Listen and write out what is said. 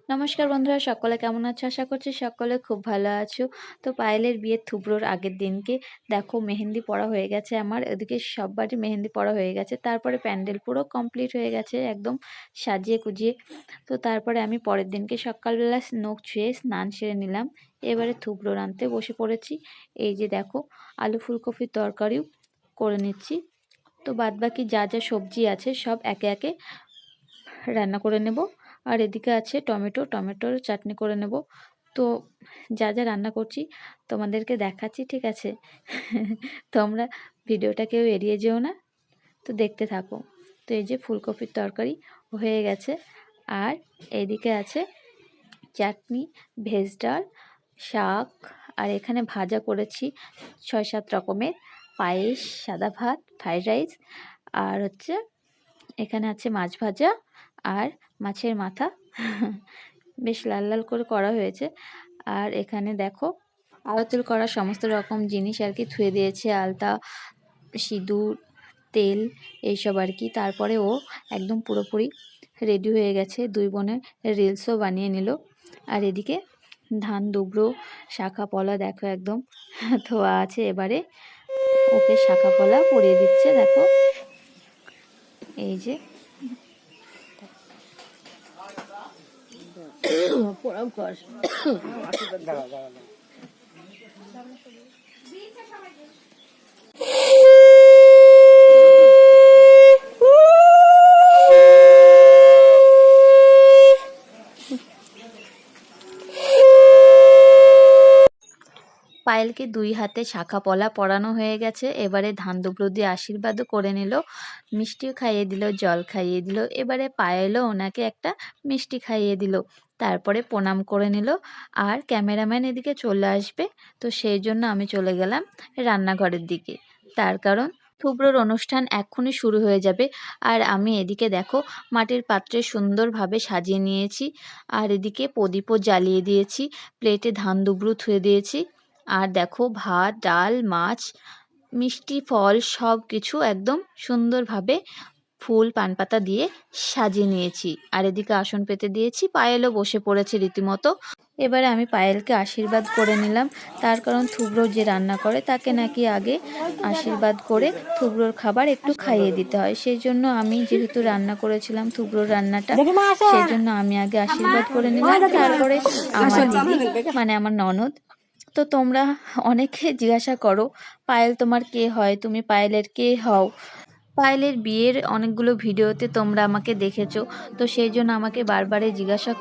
নমস্কার বন্ধুরা, সকলে কেমন আছো? আশা করছি সকলে খুব ভালো আছো। তো পায়েলের বিয়ের থুবড়োর আগের দিনকে দেখো মেহেন্দি পড়া হয়ে গেছে আমার। ওদিকে সববারই মেহেন্দি পড়া হয়ে গেছে। তারপরে প্যান্ডেল পুরো কমপ্লিট হয়ে গেছে একদম সাজিয়ে কুজিয়ে। তো তারপরে আমি পরের দিনকে সকালবেলা নখ ছুঁয়ে স্নান সেরে নিলাম। এবারে থুবড়ো রাঁধতে বসে পড়েছি। এই যে দেখো আলু ফুলকপির তরকারিও করে নিচ্ছি। তো বাদবাকি যা যা সবজি আছে সব একে একে রান্না করে নেব। আর এদিকে আছে টমেটোর চাটনি করে নেব। তো যা যা রান্না করছি তোমাদেরকে দেখাচ্ছি, ঠিক আছে? তোমরা ভিডিওটা কেউ এড়িয়ে যেও না, তো দেখতে থাকো। তো এই যে ফুলকপির তরকারি হয়ে গেছে, আর এইদিকে আছে চাটনি, ভেজ ডাল, শাক, আর এখানে ভাজা করেছি 6-7 রকমের, পায়েস, সাদা ভাত, ফ্রাইড রাইস, আর হচ্ছে এখানে আছে মাছ ভাজা আর মাছের মাথা। বেশ লাল লাল করে করা হয়েছে। আর এখানে দেখো আরতিল করা সমস্ত রকম জিনিস আর কি ধুয়ে দিয়েছে, আলতা, সিঁদুর, তেল, এইসব আর কি। তারপরে ও একদম পুরোপুরি রেডি হয়ে গেছে। দুই বোনের রিলসও বানিয়ে নিল। আর এদিকে ধান দুব্রো শাখা পলা দেখো একদম ধোয়া আছে। এবারে ওকে শাখা পলা পরিয়ে দিচ্ছে, দেখো এই যে। প্রণাম কর। পায়েলকে দুই হাতে শাখা পলা পরানো হয়ে গেছে। এবারে ধান দুব্রো দিয়ে আশীর্বাদও করে নিল, মিষ্টিও খাইয়ে দিল, জল খাইয়ে দিল। এবারে পায়েলও ওনাকে একটা মিষ্টি খাইয়ে দিল। তারপরে প্রণাম করে নিল। আর ক্যামেরাম্যান এদিকে চলে আসবে, তো সেই জন্য আমি চলে গেলাম রান্নাঘরের দিকে। তার কারণ থুবড়োর অনুষ্ঠান এক্ষুনি শুরু হয়ে যাবে। আর আমি এদিকে দেখো মাটির পাত্রে সুন্দরভাবে সাজিয়ে নিয়েছি। আর এদিকে প্রদীপও জ্বালিয়ে দিয়েছি, প্লেটে ধান দুব্রো থুয়ে দিয়েছি। আর দেখো ভাত, ডাল, মাছ, মিষ্টি, ফল সব কিছু একদম সুন্দরভাবে ফুল পানপাতা দিয়ে সাজিয়ে নিয়েছি। আর এদিকে আসন পেতে দিয়েছি, পায়েলও বসে পড়েছে রীতিমতো। এবারে আমি পায়েলকে আশীর্বাদ করে নিলাম। তার কারণ থুবড়ো যে রান্না করে তাকে নাকি আগে আশীর্বাদ করে থুবড়োর খাবার একটু খাইয়ে দিতে হয়। সেই জন্য আমি যেহেতু রান্না করেছিলাম থুবড়োর রান্নাটা, সেই জন্য আমি আগে আশীর্বাদ করে নিলাম। তারপরে আমার দিদি মানে আমার ননদ। তো তোমরা অনেকে জিজ্ঞাসা করো পায়েল তোমার কে হয়, তুমি পায়েলের কে হও? পায়েলের বিয়ের অনেকগুলো ভিডিওতে তোমরা আমাকে দেখেছো, তো সেই জন্য আমাকে বারবারই জিজ্ঞাসা